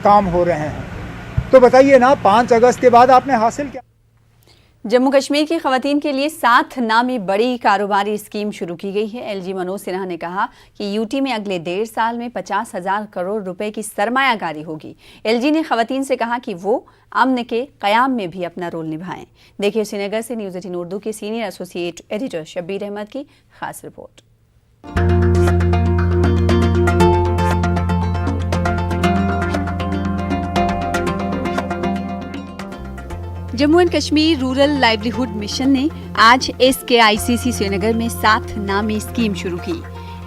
काम हो रहे हैं। तो बताइए ना, 5 अगस्त के बाद आपने हासिल क्या? जम्मू कश्मीर की खवातीन के लिए 7 नामी बड़ी कारोबारी स्कीम शुरू की गई है। एलजी मनोज सिन्हा ने कहा कि यूटी में अगले 1.5 साल में 50,000 करोड़ रुपए की सरमायाकारी होगी। एलजी ने खवातीन से कहा कि वो अमन के कयाम में भी अपना रोल निभाएं। देखिए श्रीनगर से न्यूज़ 18 उर्दू के senior associate editor Shabbir Ahmed की खास रिपोर्ट। Jammu and Kashmir rural livelihood mission ने आज SKICC श्रीनगर में 7 नामी स्कीम शुरू की।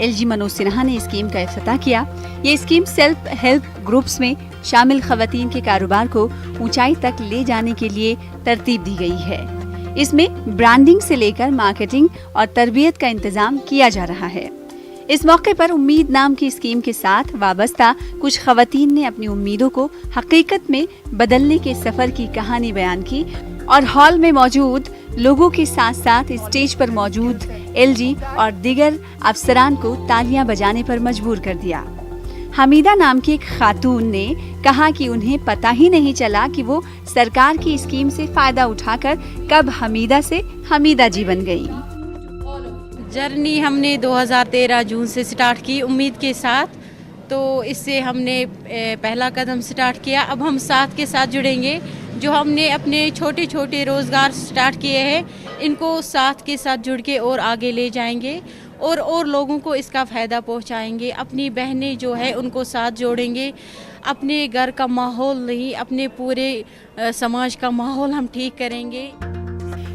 एलजी मनोज सिन्हा ने स्कीम का इफ्तिताह किया। ये स्कीम सेल्फ हेल्प ग्रुप्स में शामिल खवातीन के कारोबार को ऊंचाई तक ले जाने के लिए तरतीब दी गई है। इसमें ब्रांडिंग से लेकर मार्केटिंग और तरबियत का इंतजाम किया जा रहा है। इस मौके पर उम्मीद नाम की स्कीम के साथ वाबस्ता कुछ खवातीन ने अपनी उम्मीदों को हकीकत में बदलने के सफर की कहानी बयान की और हॉल में मौजूद लोगों के साथ साथ स्टेज पर मौजूद एलजी और दीगर अफसरान को तालियां बजाने पर मजबूर कर दिया। हमीदा नाम की एक खातून ने कहा कि उन्हें पता ही नहीं चला कि वो सरकार की स्कीम से फायदा उठाकर कब हमीदा से हमीदा जी बन गई। जर्नी हमने 2013 जून से स्टार्ट की उम्मीद के साथ, तो इससे हमने पहला कदम स्टार्ट किया। अब हम साथ के साथ जुड़ेंगे। जो हमने अपने छोटे छोटे रोज़गार स्टार्ट किए हैं इनको साथ के साथ जुड़ के और आगे ले जाएंगे और लोगों को इसका फ़ायदा पहुंचाएंगे। अपनी बहनें जो है उनको साथ जोड़ेंगे। अपने घर का माहौल नहीं, अपने पूरे समाज का माहौल हम ठीक करेंगे।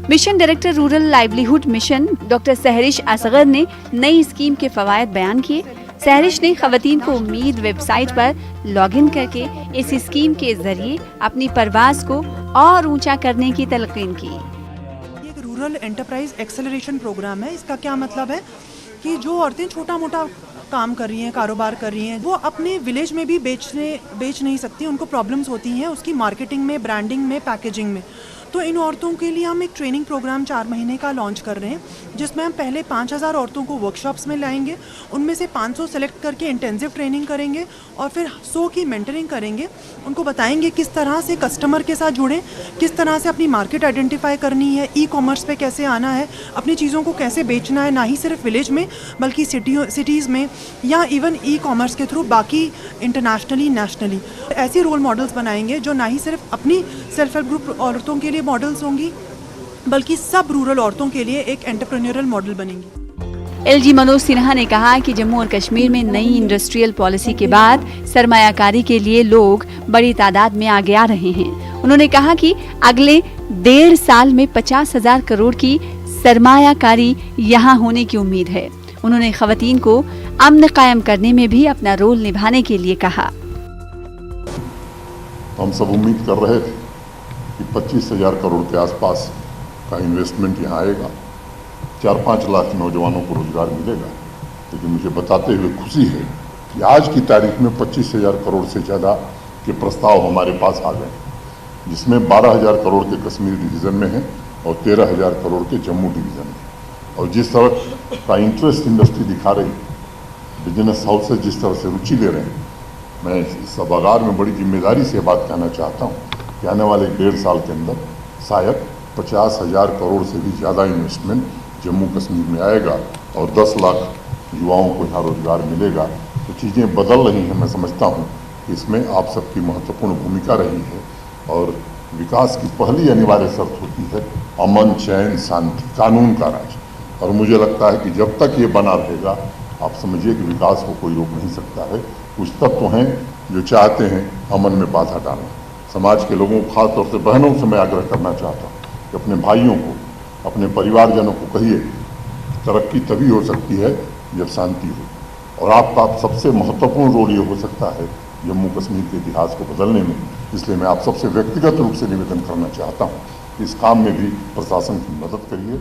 Mission director rural livelihood mission doctor Sehrish Asghar ने नई स्कीम के फवायद बयान किए। सहरिश ने खवातीन को उम्मीद वेबसाइट पर लॉगिन करके इस स्कीम के जरिए अपनी परवाज को और ऊंचा करने की तलकीन की। ये एक रूरल एंटरप्राइज एक्सेलरेशन प्रोग्राम है। इसका क्या मतलब है कि जो औरतें छोटा मोटा काम कर रही हैं, कारोबार कर रही हैं, वो अपने विलेज में भी बेच नहीं सकती, उनको प्रॉब्लम्स होती हैं उसकी मार्केटिंग में, ब्रांडिंग में, पैकेजिंग में। तो इन औरतों के लिए हम एक ट्रेनिंग प्रोग्राम 4 महीने का लॉन्च कर रहे हैं, जिसमें हम पहले 5,000 औरतों को वर्कशॉप्स में लाएंगे। उनमें से 500 सेलेक्ट करके इंटेंसिव ट्रेनिंग करेंगे और फिर 100 की मेंटरिंग करेंगे। उनको बताएंगे किस तरह से कस्टमर के साथ जुड़ें, किस तरह से अपनी मार्केट आइडेंटिफाई करनी है, ई-कॉमर्स पे कैसे आना है, अपनी चीज़ों को कैसे बेचना है, ना ही सिर्फ विलेज में बल्कि सिटीज़ में या इवन ई-कॉमर्स के थ्रू बाकी इंटरनेशनली, नेशनली। ऐसी रोल मॉडल्स बनाएंगे जो ना ही सिर्फ अपनी सेल्फ हेल्प ग्रुप औरतों के लिए मॉडल्स होंगी बल्कि सब रूरल औरतों के लिए एक एंटरप्रेन्योरल मॉडल बनेंगी। एलजी मनोज सिन्हा ने कहा कि जम्मू और कश्मीर में नई इंडस्ट्रियल पॉलिसी के बाद सरमायाकारी के लिए लोग बड़ी तादाद में आगे आ रहे हैं। उन्होंने कहा कि अगले 1.5 साल में 50,000 करोड़ की सरमायाकारी यहाँ होने की उम्मीद है। उन्होंने खवातीन को अमन कायम करने में भी अपना रोल निभाने के लिए कहा। हम सब उम्मीद कर रहे थे कि 25,000 करोड़ के आसपास का इन्वेस्टमेंट यहाँ आएगा, 4-5 लाख नौजवानों को रोजगार मिलेगा। लेकिन मुझे बताते हुए खुशी है कि आज की तारीख में 25,000 करोड़ से ज़्यादा के प्रस्ताव हमारे पास आ गए, जिसमें 12,000 करोड़ के कश्मीर डिवीज़न में है और 13,000 करोड़ के जम्मू डिवीज़न में। और जिस तरह का इंटरेस्ट इंडस्ट्री दिखा रही, बिजनेस हाउसेज जिस तरह से रुचि ले रहे हैं, मैं इस सभागार में बड़ी जिम्मेदारी से बात कहना चाहता हूँ कि आने वाले 1.5 साल के अंदर शायद 50,000 करोड़ से भी ज़्यादा इन्वेस्टमेंट जम्मू कश्मीर में आएगा और 10 लाख युवाओं को यहाँ रोजगार मिलेगा। तो चीज़ें बदल रही हैं। मैं समझता हूँ कि इसमें आप सबकी महत्वपूर्ण भूमिका रही है और विकास की पहली अनिवार्य शर्त होती है अमन, चैन, शांति, कानून का राज। और मुझे लगता है कि जब तक ये बना रहेगा, आप समझिए कि विकास को कोई रोक नहीं सकता है। कुछ तत्व हैं जो चाहते हैं अमन में बाधा डालना। समाज के लोगों को, खासतौर से बहनों से मैं आग्रह करना चाहता हूँ कि अपने भाइयों को, अपने परिवारजनों को कहिए तरक्की तभी हो सकती है जब शांति हो। और आपका सबसे महत्वपूर्ण रोल ये हो सकता है जम्मू कश्मीर के इतिहास को बदलने में। इसलिए मैं आप सबसे व्यक्तिगत रूप से निवेदन करना चाहता हूँ कि इस काम में भी प्रशासन की मदद करिए।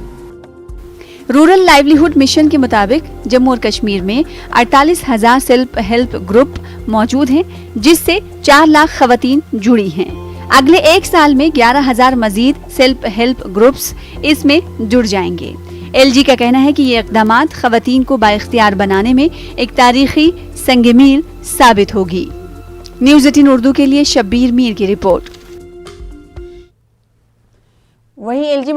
रूरल लाइवलीहुड मिशन के मुताबिक जम्मू और कश्मीर में 48,000 सेल्फ हेल्प ग्रुप मौजूद हैं, जिससे 4 लाख खवातीन जुड़ी हैं। अगले 1 साल में 11,000 मजीद सेल्फ हेल्प ग्रुप्स इसमें जुड़ जाएंगे। एलजी का कहना है कि ये इक़दामात खवातीन को बाइख्तियार बनाने में एक तारीखी संग मील साबित होगी। न्यूज 18 उर्दू के लिए शब्बीर मीर की रिपोर्ट। वहीं एलजी